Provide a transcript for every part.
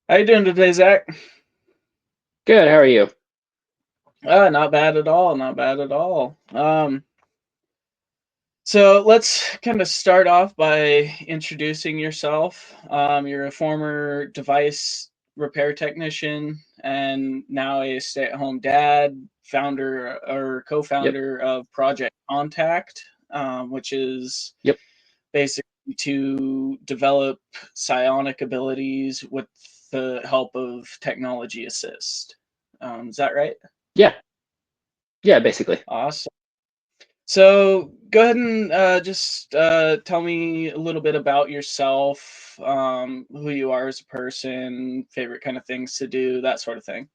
How you doing today, Zach? Good. How are you? Not bad at all. Not bad at all. So let's kind of start off by introducing yourself. You're a former device repair technician and now a stay-at-home dad, founder or Yep. co-founder of Project Contact, which is Yep. basically to develop psionic abilities with the help of technology assist. Is that right? Yeah. Yeah. Basically. Awesome. So go ahead and just tell me a little bit about yourself, who you are as a person, favorite kind of things to do, that sort of thing.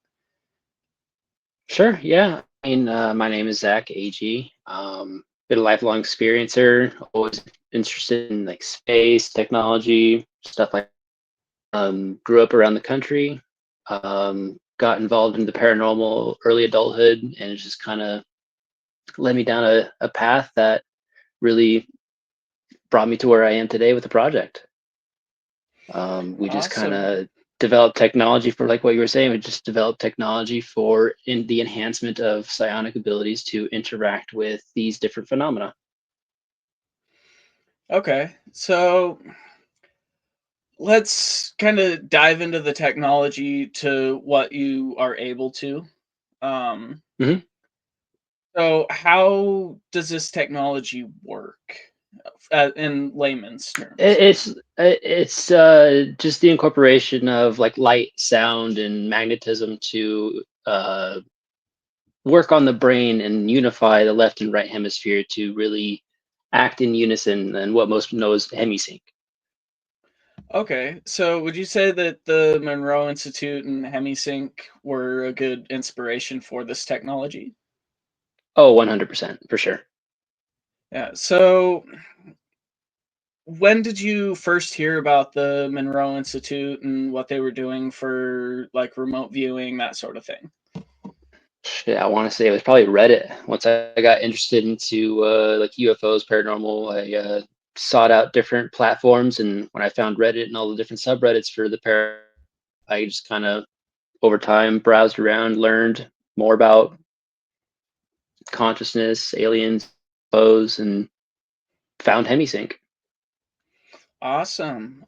Sure. Yeah. My name is Zach Ag. Been a lifelong experiencer. Always interested in like space, technology, stuff like. Grew up around the country. Got involved in the paranormal early adulthood, and it just kind of led me down a path that really brought me to where I am today with the project. We just kind Awesome. of developed technology for like what you were saying. We just developed technology for in the enhancement of psionic abilities to interact with these different phenomena. Okay. So let's kind of dive into the technology to what you are able to. Um, hmm so how does this technology work in layman's terms? It's just the incorporation of like light, sound, and magnetism to work on the brain and unify the left and right hemisphere to really act in unison and what most know as hemisync. Okay, so would you say that the Monroe Institute and HemiSync were a good inspiration for this technology? Oh, 100% for sure. Yeah. So when did you first hear about the Monroe Institute and what they were doing for like remote viewing, that sort of thing? Shit, I want to say it was probably Reddit. Once I got interested into like UFOs, paranormal, I sought out different platforms, and when I found Reddit and all the different subreddits for the I just kind of over time browsed around, learned more about consciousness, aliens, UFOs, and found HemiSync. Awesome.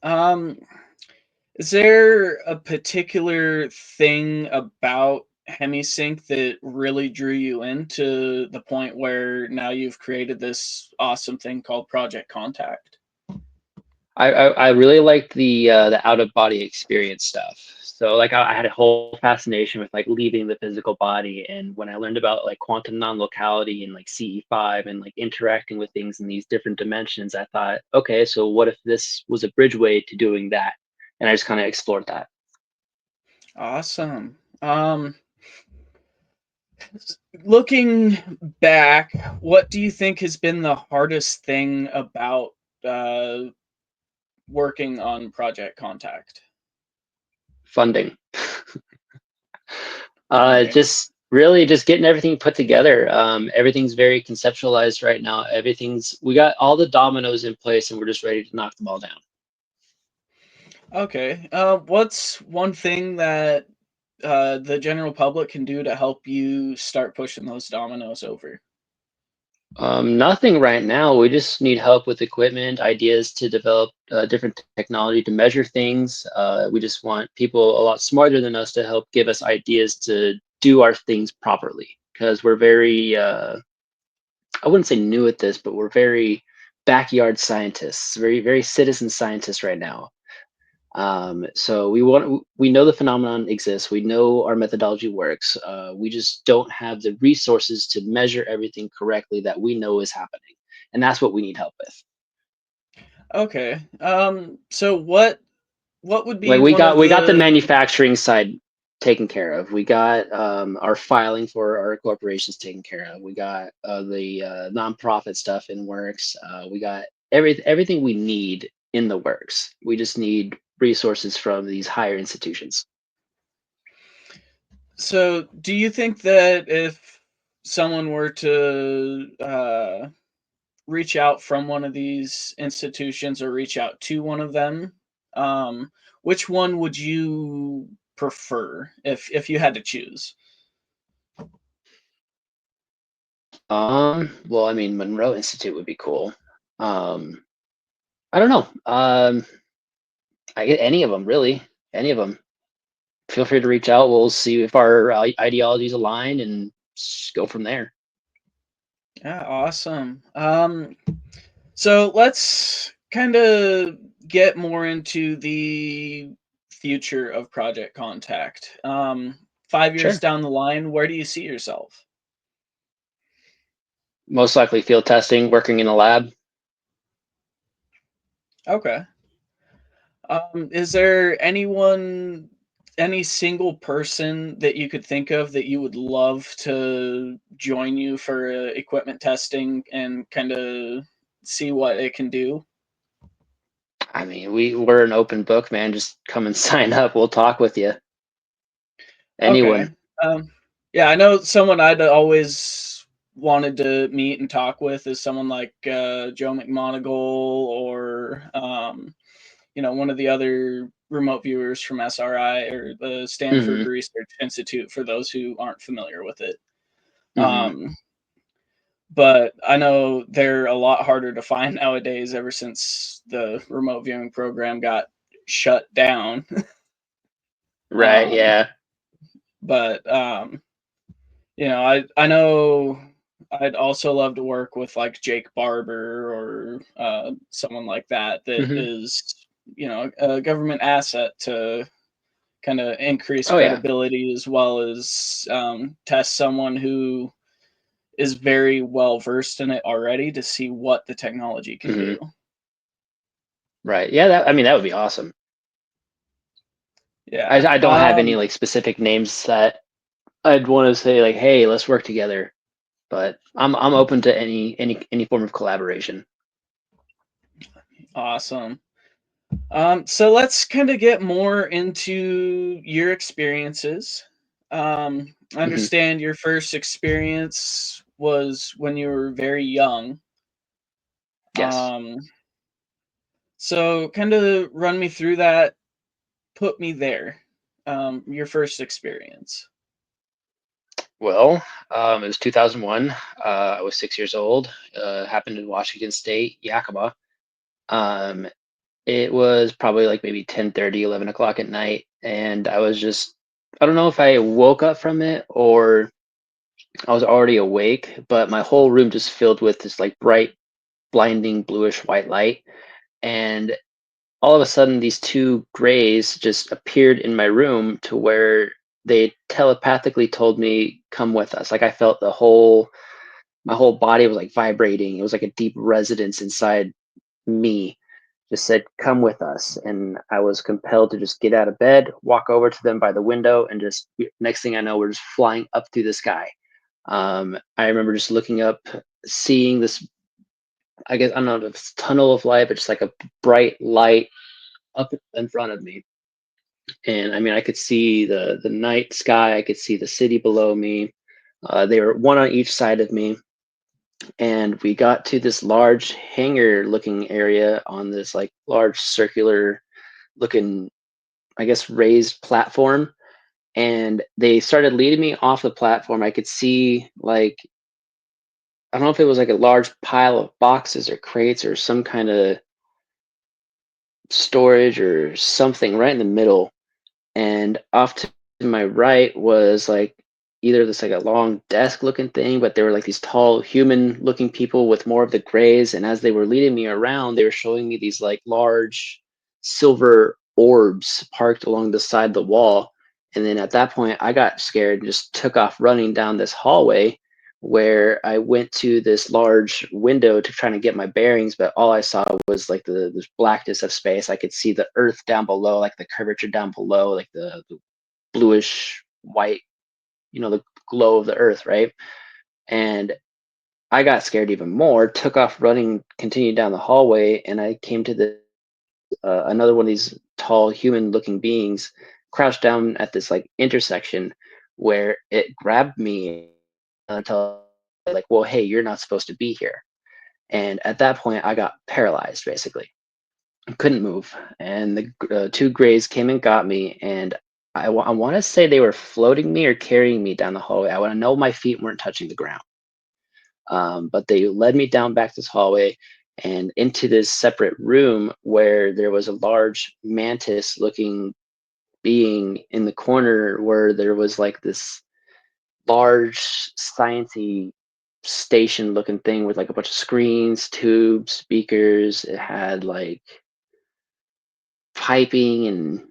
Is there a particular thing about HemiSync that really drew you into the point where now you've created this awesome thing called Project Contact? I really liked the out of body experience stuff. So like I had a whole fascination with like leaving the physical body, and when I learned about like quantum non-locality and like CE5 and like interacting with things in these different dimensions, I thought, okay, so what if this was a bridgeway to doing that? And I just kind of explored that. Awesome. Looking back, what do you think has been the hardest thing about uh, working on Project Contact? Funding. Funding. Just really just getting everything put together. Everything's very conceptualized right now. We got all the dominoes in place and we're just ready to knock them all down. Okay. What's one thing that the general public can do to help you start pushing those dominoes over? Nothing right now. We just need help with equipment, ideas to develop different technology to measure things. We just want people a lot smarter than us to help give us ideas to do our things properly. Because we're very, I wouldn't say new at this, but we're very backyard scientists, very citizen scientists right now. So we know the phenomenon exists. We know our methodology works. We just don't have the resources to measure everything correctly that we know is happening, and that's what we need help with. Okay. So what would be Like one of we got the the manufacturing side taken care of. We got our filing for our corporations taken care of. We got the nonprofit stuff in works. We got everything we need in the works. We just need resources from these higher institutions. so do you think that if someone were to reach out from one of these institutions or reach out to one of them. Um, which one would you prefer if you had to choose? Well, I mean, Monroe Institute would be cool. Um, I don't know. I get any of them really, any of them. Feel free to reach out. We'll see if our ideologies align and go from there. Yeah, awesome. So let's kind of get more into the future of Project Contact. 5 years Sure. down the line, where do you see yourself? Most likely field testing, working in a lab. Okay. Is there any single person that you could think of that you would love to join you for equipment testing and kind of see what it can do? I mean, we're an open book, man. Just come and sign up. We'll talk with you. Okay. Anyone. Yeah, I know someone I'd always wanted to meet and talk with is someone like Joe McMonagle or one of the other remote viewers from SRI or the Stanford Hmm. Research Institute for those who aren't familiar with it. Hmm. Um, but I know they're a lot harder to find nowadays ever since the remote viewing program got shut down. Right. um, Yeah. but I know I'd also love to work with like Jake Barber or someone like that that Hmm. is a government asset to kind of increase Oh yeah. credibility as well as test someone who is very well versed in it already to see what the technology can do. Hmm. Right. Yeah. That, I mean, that would be awesome. Yeah. I don't have any like specific names that I'd want to say like, hey, let's work together. But I'm open to any form of collaboration. Awesome. So let's kind of get more into your experiences. I Hmm. understand your first experience was when you were very young. Yes. Um, so kind of run me through that, put me there. Your first experience. Well, it was 2001. I was 6 years old. Happened in Washington State, Yakima. Um, it was probably like maybe 10:30, 11 o'clock at night, and I was just, I don't know if I woke up from it or I was already awake, but my whole room just filled with this like bright, blinding bluish white light. And all of a sudden, these two grays just appeared in my room to where they telepathically told me, "Come with us." Like I felt my whole body was like vibrating. It was like a deep resonance inside me. Just said, "Come with us." And I was compelled to just get out of bed, walk over to them by the window, and just next thing I know, we're just flying up through the sky. I remember just looking up, seeing this, I guess, I don't know if it's tunnel of light, but just like a bright light up in front of me. And I mean, I could see the night sky, I could see the city below me. They were one on each side of me, and we got to this large hangar looking area on this like large circular looking, I guess, raised platform. And they started leading me off the platform. I could see like, I don't know if it was like a large pile of boxes or crates or some kind of storage or something right in the middle. And off to my right was like either this like a long desk looking thing, but there were like these tall human looking people with more of the grays. And as they were leading me around, they were showing me these like large silver orbs parked along the side of the wall. And then at that point, I got scared and just took off running down this hallway where I went to this large window to try to get my bearings, but all I saw was like the blackness of space. I could see the earth down below, like the curvature down below, like the bluish white, the glow of the earth, right? And I got scared even more, took off running, continued down the hallway, and I came to the another one of these tall human looking beings crouched down at this like intersection where it grabbed me until like, well, hey, you're not supposed to be here. And at that point I got paralyzed basically. couldn't move, and the two grays came and got me, and I want to say they were floating me or carrying me down the hallway. I want to know my feet weren't touching the ground, but they led me down back this hallway and into this separate room where there was a large mantis-looking being in the corner, where there was like this large sciencey station looking thing with like a bunch of screens, tubes, speakers. It had like piping, and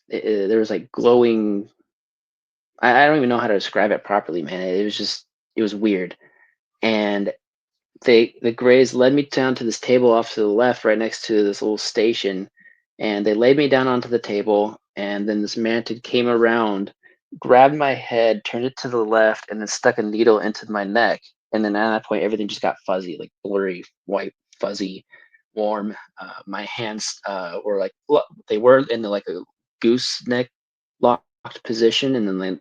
there was like glowing. I don't even know how to describe it properly, man. It was just, it was weird. And the Greys led me down to this table off to the left, right next to this little station, and they laid me down onto the table. And then this mantid came around, grabbed my head, turned it to the left, and then stuck a needle into my neck. And then at that point, everything just got fuzzy, like blurry, white, fuzzy, warm. My hands were like, they were in the, like a gooseneck locked position, and then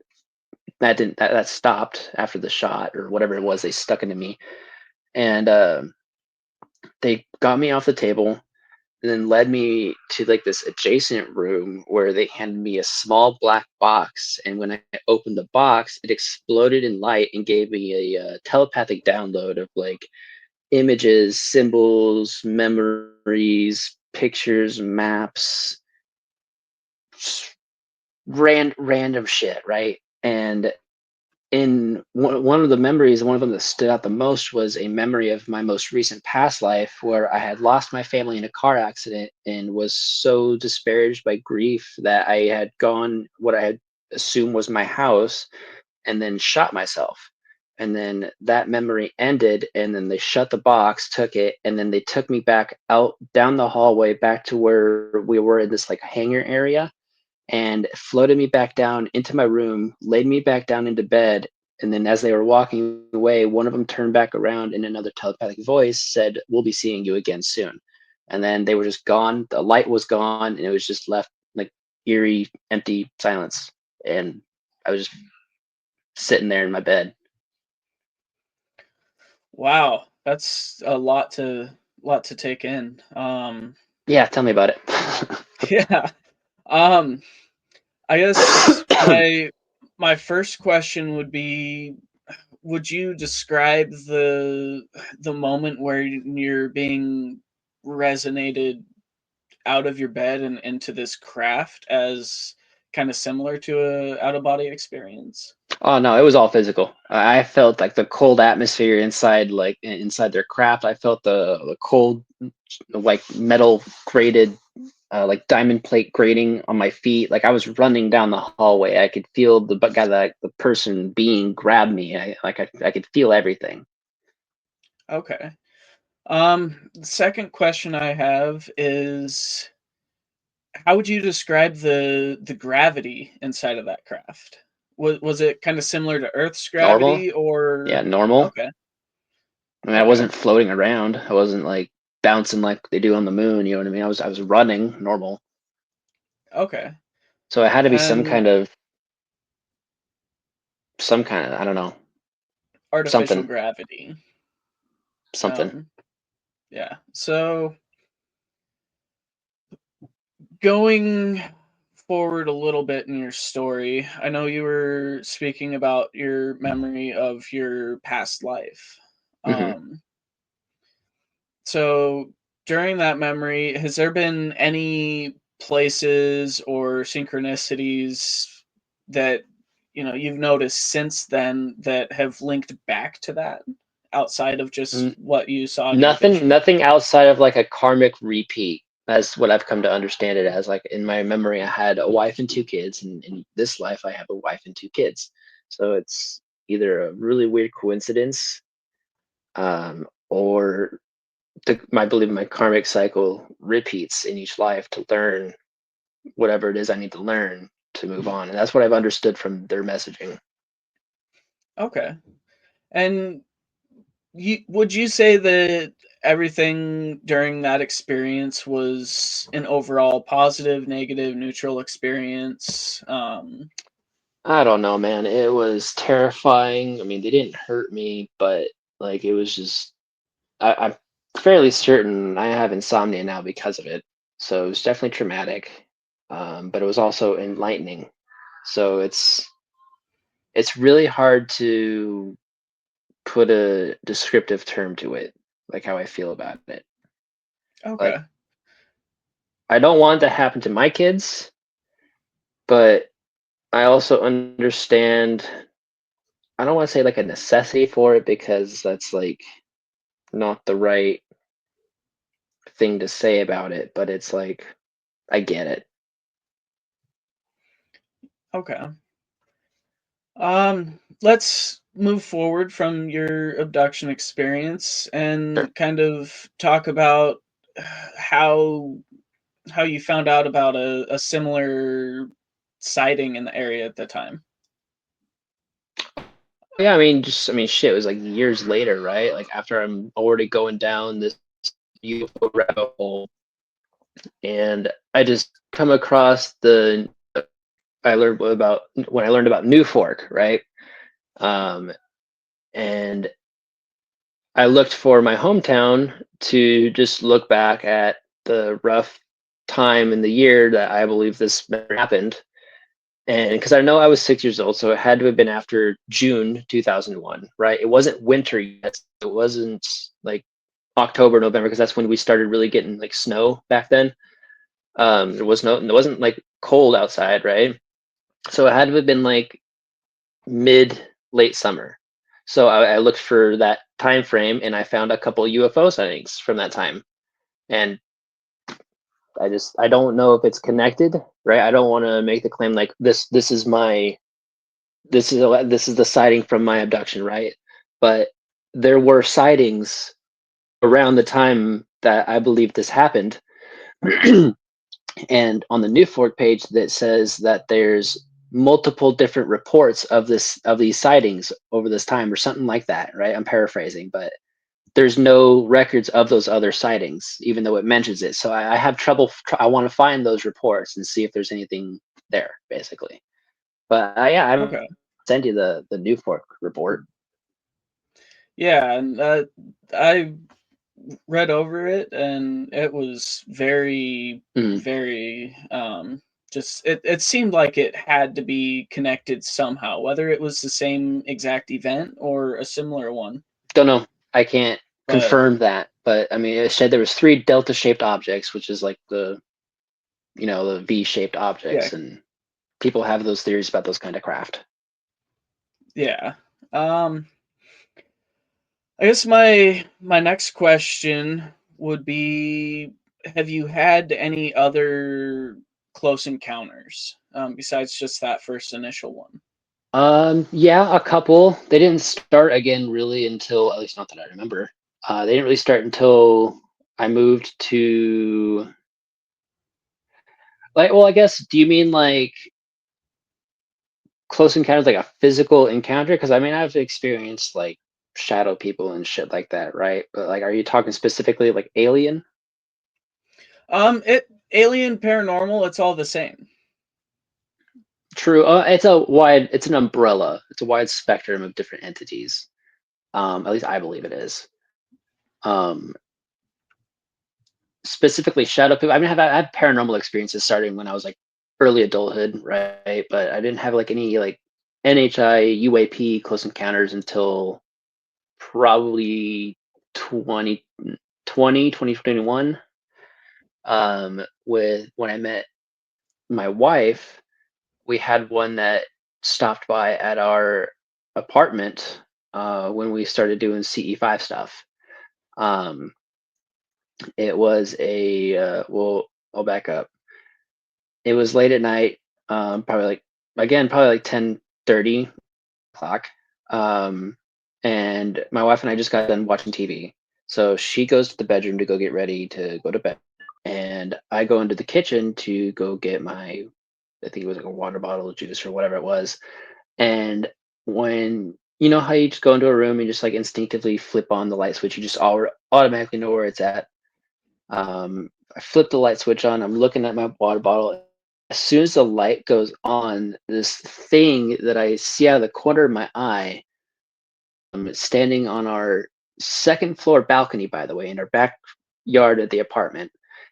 that didn't that stopped after the shot or whatever it was they stuck into me. And they got me off the table and then led me to like this adjacent room where they handed me a small black box. And when I opened the box, it exploded in light and gave me a telepathic download of like images, symbols, memories, pictures, maps, random shit, right? And in one of the memories, one of them that stood out the most was a memory of my most recent past life where I had lost my family in a car accident and was so disparaged by grief that I had gone what I had assumed was my house and then shot myself. And then that memory ended, and then they shut the box, took it, and then they took me back out down the hallway back to where we were in this like hangar area, and floated me back down into my room, laid me back down into bed. And then as they were walking away, one of them turned back around and another telepathic voice said, "We'll be seeing you again soon." And then they were just gone. The light was gone, and it was just left like eerie, empty silence. And I was just sitting there in my bed. Wow, that's a lot to take in. Yeah, tell me about it. Yeah. Um, I guess my first question would be, would you describe the moment where you're being resonated out of your bed and into this craft as kind of similar to a out of body experience? Oh no, it was all physical. I felt like the cold atmosphere inside, like inside their craft. I felt the cold, like metal grated, like diamond plate grating on my feet. Like I was running down the hallway. I could feel the person being grab me. I could feel everything. Okay. The second question I have is, how would you describe the gravity inside of that craft? Was it kind of similar to Earth's Normal, gravity yeah, or normal. okay, I mean, I okay, wasn't floating around. I wasn't like bouncing like they do on the moon. You know what I mean? I was running normal. okay. So it had to be And some kind of, I don't know, artificial something, gravity. something. Um, yeah. So going forward a little bit in your story, I know you were speaking about your memory of your past life. Hmm. Um, so during that memory, has there been any places or synchronicities that you've noticed since then that have linked back to that outside of just what you saw in your vision? Nothing outside of like a karmic repeat. That's what I've come to understand it as. Like in my memory, I had a wife and two kids, and in this life, I have a wife and two kids. So it's either a really weird coincidence, or I believe my karmic cycle repeats in each life to learn whatever it is I need to learn to move on. And that's what I've understood from their messaging. Okay. And would you say that everything during that experience was an overall positive, negative, neutral experience? I don't know, man. It was terrifying. I mean, they didn't hurt me, but like it was just I fairly certain I have insomnia now because of it. So it was definitely traumatic, but it was also enlightening. So it's really hard to put a descriptive term to it, like how I feel about it. Okay. Like I don't want that to happen to my kids, but I also understand. I don't want to say like a necessity for it because that's like not the right thing to say about it, but it's like I get it. Okay. Let's move forward from your abduction experience Sure. and kind of talk about how how you found out about a similar sighting in the area at the time. Yeah, I mean, just I mean, shit. It was like years later, right? Like after I'm already going down this UFO rabbit hole, and I just come across the. I learned about when I learned about New Fork, right? Um, and I looked for my hometown to just look back at the rough time in the year that I believe this happened. And because I know I was 6 years old, so it had to have been after June 2001, right? It wasn't winter yet. It wasn't like October, November, because that's when we started really getting like snow back then. It wasn't like cold outside, right? So it had to have been like mid late summer. So I looked for that time frame and I found a couple UFO sightings from that time. And I don't know if it's connected, right? I don't want to make the claim like this is my this is the sighting from my abduction, right? But there were sightings around the time that I believe this happened. And on the New Fork page that says that there's multiple different reports of these sightings over this time or something like that, right? I'm paraphrasing, but there's no records of those other sightings, even though it mentions it. So I have trouble. I want to find those reports and see if there's anything there, basically. But yeah, I Okay. send you the New Fork report. Yeah, and I read over it and it was very Mhm. very just it seemed like it had to be connected somehow, whether it was the same exact event or a similar one. Don't know. I can't But confirm that, but I mean, it said there was three delta-shaped objects, which is like the V-shaped yeah, objects, and people have those theories about those kind of craft. yeah. Um I guess my next question would be, have you had any other close encounters besides just that first initial one? Yeah, a couple. They didn't start again really until, at least not that I remember. They didn't really start until I moved to, like, well, I guess, do you mean like close encounters, like a physical encounter? Because I mean, I've experienced like shadow people and shit like that, right? But like, are you talking specifically like alien? It alien paranormal, it's all the same. True. It's an umbrella. It's a wide spectrum of different entities. At least I believe it is. Um, Specifically shadow people. I mean, I had paranormal experiences starting when I was like early adulthood, right? But I didn't have like any like NHI UAP close encounters until probably 2021. With when I met my wife, we had one that stopped by at our apartment when we started doing CE5 stuff. Um, it was well, I'll back up. It was late at night, probably like again, probably like 10:30 o'clock. Um, and my wife and I just got done watching TV. So she goes to the bedroom to go get ready to go to bed. And I go into the kitchen to go get I think it was like a water bottle of juice or whatever it was. And when you know how you just go into a room and just like instinctively flip on the light switch, you just automatically know where it's at. I flip the light switch on. I'm looking at my water bottle. As soon as the light goes on, this thing that I see out of the corner of my eye, standing on our second floor balcony, by the way, in our backyard of the apartment.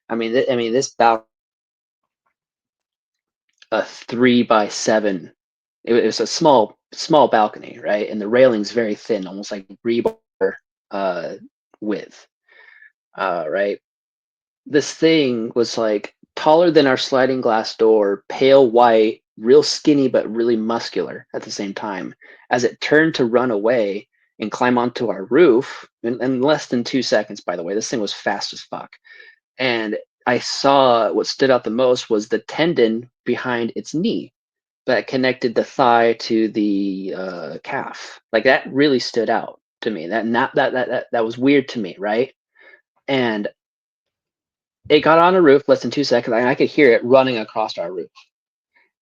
I mean, this balcony, a 3 by 7. It was a small balcony, right? And the railing's very thin, almost like rebar uh, width, right? This thing was like taller than our sliding glass door, pale white, real skinny but really muscular at the same time. As it turned to run away and climb onto our roof in less than 2 seconds, by the way, this thing was fast as fuck. And I saw what stood out the most was the tendon behind its knee that connected the thigh to the calf. Like that really stood out to me. That not that was weird to me, right? And it got on a roof less than 2 seconds, and I could hear it running across our roof.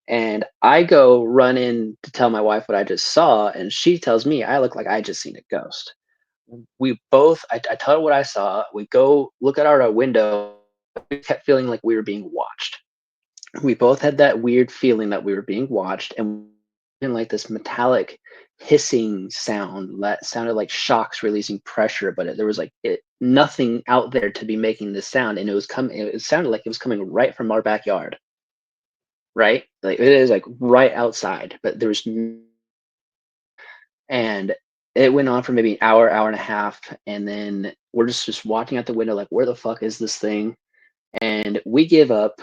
And I go run in to tell my wife what I just saw, and she tells me I look like I just seen a ghost. We both, I tell her what I saw. We go look at our window. We kept feeling like we were being watched. We both had that weird feeling that we were being watched, and in like this metallic hissing sound that sounded like shocks releasing pressure, but there was like nothing out there to be making this sound, and it sounded like it was coming right from our backyard, right? Like it is like right outside, but and it went on for maybe an hour and a half, and then we're just watching out the window like, where the fuck is this thing? And we give up.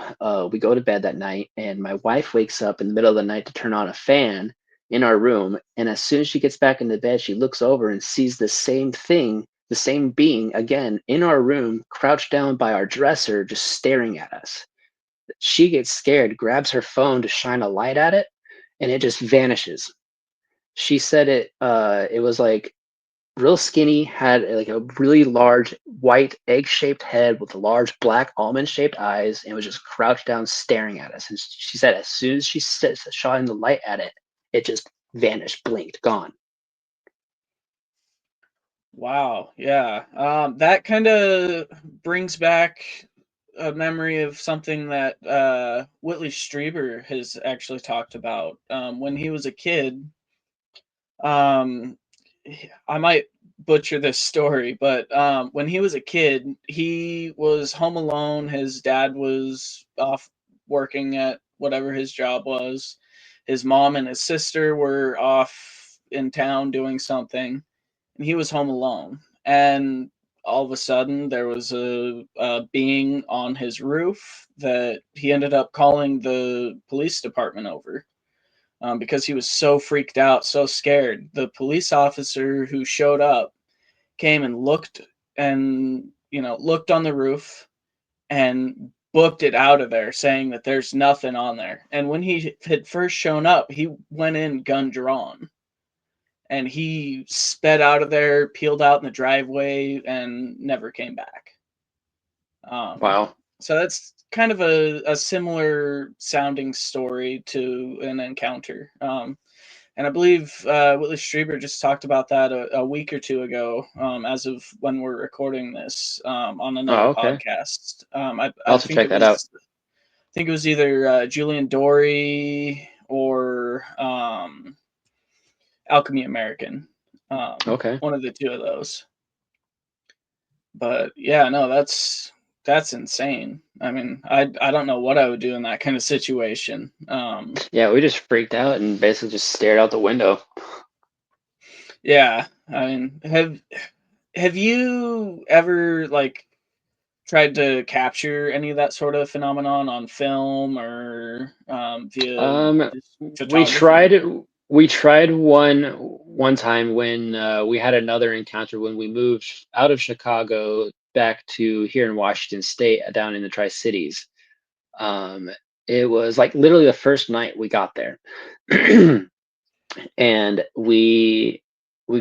We go to bed that night, and my wife wakes up in the middle of the night to turn on a fan in our room. And as soon as she gets back into bed, she looks over and sees the same thing, the same being again in our room, crouched down by our dresser, just staring at us. She gets scared, grabs her phone to shine a light at it, and it just vanishes. She said it was like real skinny, had like a really large white egg-shaped head with large black almond-shaped eyes, and was just crouched down staring at us. And she said as soon as she shone the light at it, it just vanished, blinked, gone. Wow, yeah. That kind of brings back a memory of something that Whitley Strieber has actually talked about. When he was a kid, um, I might butcher this story, but when he was a kid, he was home alone. His dad was off working at whatever his job was. His mom and his sister were off in town doing something, and he was home alone. And all of a sudden, there was a being on his roof that he ended up calling the police department over, because he was so freaked out, so scared. The police officer who showed up came and looked, and looked on the roof and booked it out of there, saying that there's nothing on there. And when he had first shown up, he went in gun drawn, and he sped out of there, peeled out in the driveway, and never came back. Um, Wow. so that's kind of a similar sounding story to an encounter. And I believe Whitley Strieber just talked about that a week or two ago, as of when we're recording this, on another Oh, okay. podcast. I'll I have to think check it that out. was either Julian Dory or Alchemy American, Okay. one of the two of those. But yeah, no, that's insane. I mean, I don't know what I would do in that kind of situation. Yeah, we just freaked out and basically just stared out the window. Yeah, I mean, have you ever like tried to capture any of that sort of phenomenon on film or via Um, just we photography? tried we tried one time when we had another encounter when we moved out of Chicago back to here in Washington State, down in the Tri-Cities. Um, it was like literally the first night we got there, and we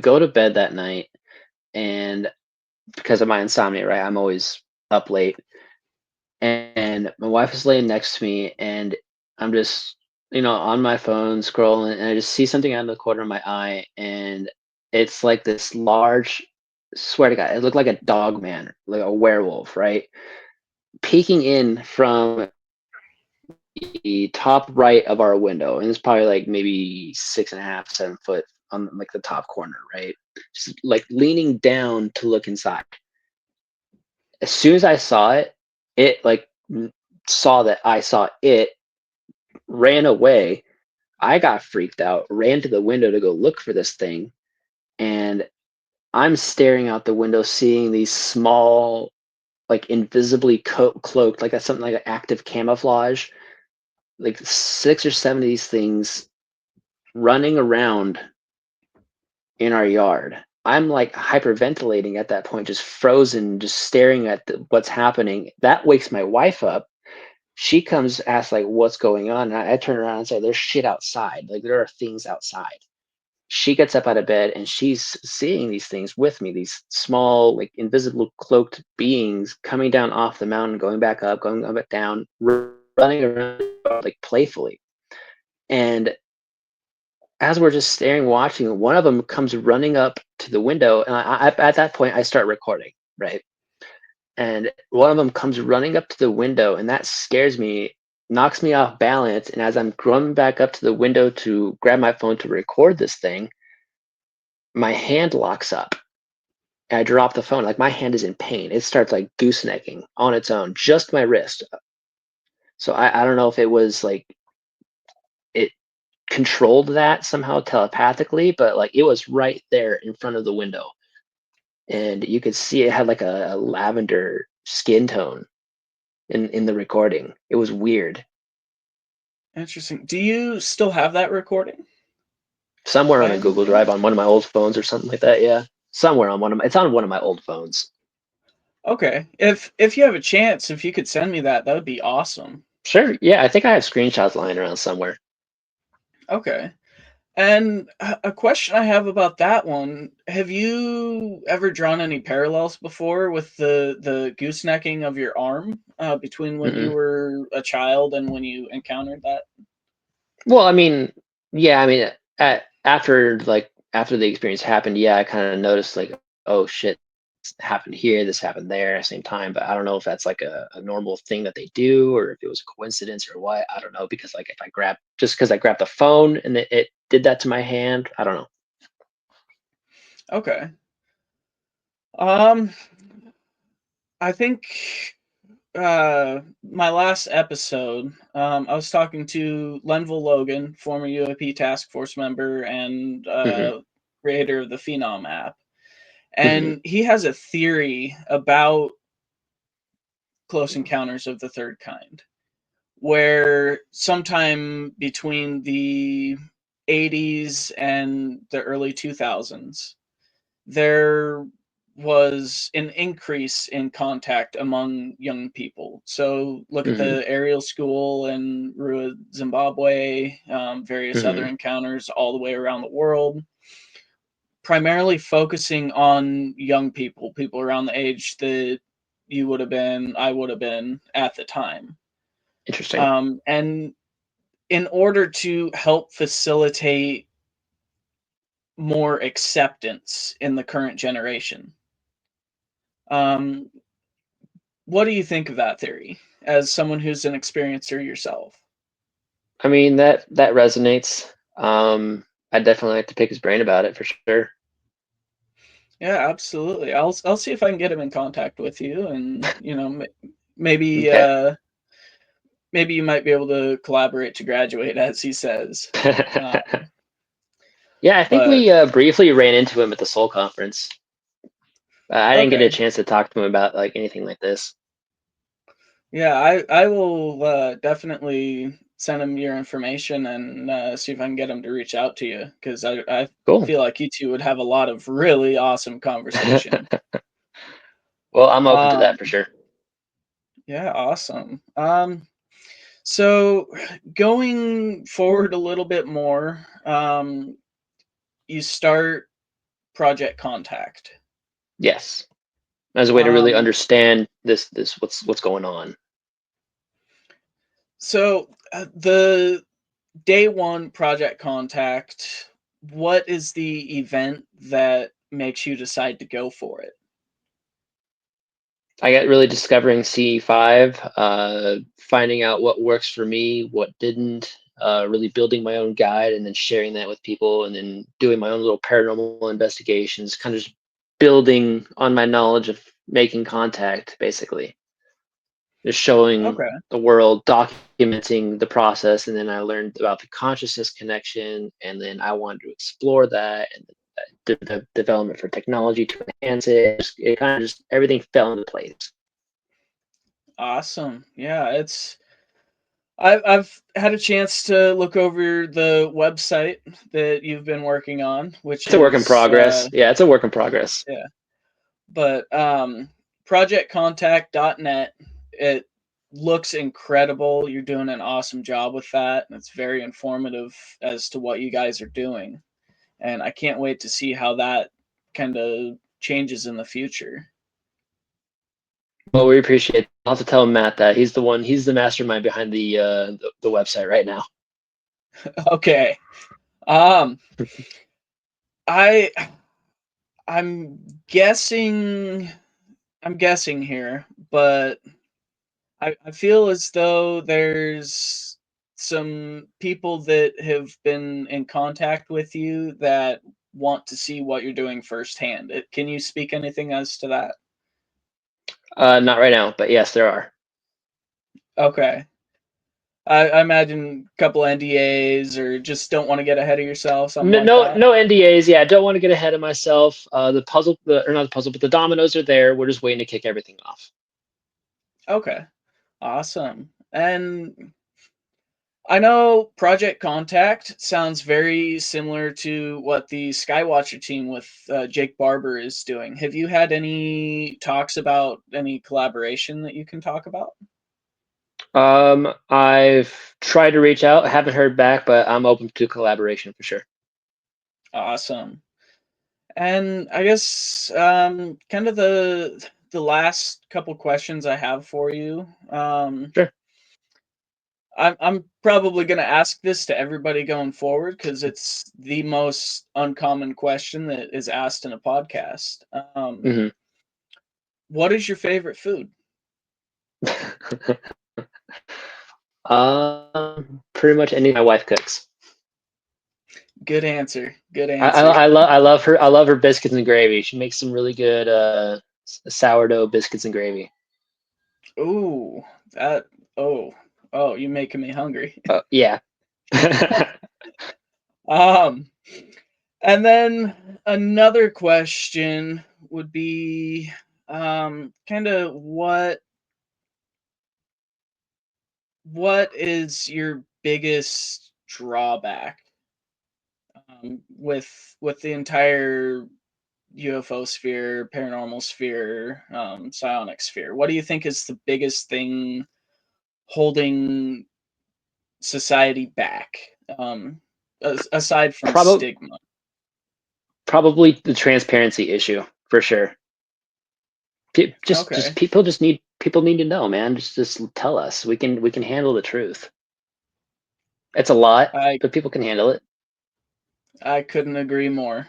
go to bed that night, and because of my insomnia, right, I'm always up late, and my wife is laying next to me, and I'm just on my phone scrolling, and I just see something out of the corner of my eye, and it's like this large, swear to God, it looked like a dog man, like a werewolf, right, peeking in from the top right of our window, and it's probably like maybe 6.5, 7 foot on like the top corner, right? just like leaning down to look inside. As soon as I saw it, it like saw that I saw it, ran away. I got freaked out, ran to the window to go look for this thing, and I'm staring out the window, seeing these small, like invisibly cloaked, like that's something like an active camouflage, like 6 or 7 of these things running around in our yard. I'm like hyperventilating at that point, just frozen, just staring at what's happening. That wakes my wife up. She comes, asks like, "What's going on?" And I turn around and say, "There's shit outside. Like there are things outside." She gets up out of bed and she's seeing these things with me, these small, like invisible cloaked beings coming down off the mountain, going back up, going back down, running around like playfully. And as we're just staring, watching, one of them comes running up to the window, and at that point, I start recording, right? And one of them comes running up to the window, and that scares me, knocks me off balance. And as I'm going back up to the window to grab my phone to record this thing, my hand locks up. And I drop the phone. Like my hand is in pain. It starts like goosenecking on its own, just my wrist. So I don't know if it was like it controlled that somehow telepathically, but like it was right there in front of the window. And you could see it had like a lavender skin tone in the recording. It was weird. Interesting. Do you still have that recording Somewhere on by a any Google Drive chance? on one of my old phones or something like that. Yeah. Somewhere on it's on one of my old phones. Okay. If you have a chance, if you could send me that, that would be awesome. Sure. Yeah. I think I have screenshots lying around somewhere. Okay. And a question I have about that one, have you ever drawn any parallels before with the goosenecking of your arm between when you Mm-mm. were a child and when you encountered that? Well, I mean, yeah, I mean, after the experience happened, yeah, I kind of noticed like, oh shit, this happened here, this happened there at the same time. But I don't know if that's like a normal thing that they do, or if it was a coincidence or what. I don't know because like if I grab just because I grabbed the phone and it did that to my hand, I don't know. Okay. Um, I think my last episode, I was talking to Lenville Logan, former UAP task force member and Hmm. creator of the Phenom app. Hmm. And he has a theory about close encounters of the third kind, where sometime between the 80s and the early 2000s, there was an increase in contact among young people. So look at Hmm. the aerial school in Rua, Zimbabwe, various other Hmm. encounters all the way around the world, primarily focusing on young people, people around the age that you would have been, I would have been at the time. Interesting. And in order to help facilitate more acceptance in the current generation, um, what do you think of that theory as someone who's an experiencer yourself? I mean that resonates. I definitely have to pick his brain about it for sure. Yeah, absolutely. I'll see if I can get him in contact with you, and maybe Okay. maybe you might be able to collaborate to graduate, as he says. Uh, Yeah, I think but we briefly ran into him at the Soul Conference. I didn't get a okay, chance to talk to him about like anything like this. yeah, I will definitely send him your information and see if I can get him to reach out to you because I Cool. feel like you two would have a lot of really awesome conversation. Well, I'm open to that Um, for sure. yeah, awesome. So going forward a little bit more, you start Project Contact. Yes, as a way to really Um, understand this what's going on. so the day one Project Contact, what is the event that makes you decide to go for it? I got really discovering CE5, finding out what works for me, what didn't, really building my own guide and then sharing that with people and then doing my own little paranormal investigations, kind of just building on my knowledge of making contact, basically. Just showing Okay. the world, documenting the process, and then I learned about the consciousness connection, and then I wanted to explore that and the development for technology to enhance it. It kind of just everything fell into place. Awesome. Yeah, I've had a chance to look over the website that you've been working on, which It's a work in is progress. Yeah, it's a work in progress. yeah, but projectcontact.net, it looks incredible. You're doing an awesome job with that, and it's very informative as to what you guys are doing. And I can't wait to see how that kind of changes in the future. Well, we appreciate it. I'll have to tell Matt that he's the mastermind behind the website right now. Okay. Um I I'm guessing I'm guessing here, but I feel as though there's some people that have been in contact with you that want to see what you're doing firsthand. Can you speak anything as to that? Not right now, but yes, there are. Okay. I imagine a couple NDAs or just don't want to get ahead of yourself, something No, like no, that. no NDAs. Yeah, I don't want to get ahead of myself. Or not the puzzle, but the dominoes are there. We're just waiting to kick everything off. Okay. Awesome. And I know Project Contact sounds very similar to what the Skywatcher team with Jake Barber is doing. Have you had any talks about any collaboration that you can talk about? I've tried to reach out, haven't heard back, but I'm open to collaboration for sure. Awesome. And I guess kind of the last couple questions I have for you. Sure. I'm probably going to ask this to everybody going forward because it's the most uncommon question that is asked in a podcast. Hmm. What is your favorite food? Pretty much anything my wife cooks. Good answer. Good I, I, answer. I love her biscuits and gravy. She makes some really good sourdough biscuits and gravy. Ooh, that. Oh, oh, you're making me hungry. Yeah. Um, and then another question would be, kind of what is your biggest drawback with the entire UFO sphere, paranormal sphere, psionic sphere? What do you think is the biggest thing holding society back, aside from Probably stigma? probably the transparency issue for sure. Just Okay, people need to know, man. Just tell us. We can handle the truth. It's a lot, I but people can handle it. I couldn't agree more.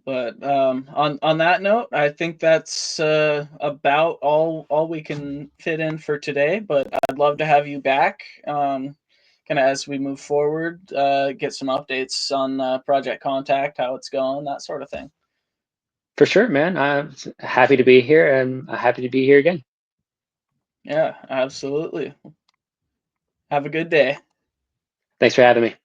But on that note, I think that's about all we can fit in for today. But I'd love to have you back, kind of as we move forward, get some updates on Project Contact, how it's going, that sort of thing. For sure, man. I'm happy to be here, and I'm happy to be here again. Yeah, absolutely. Have a good day. Thanks for having me.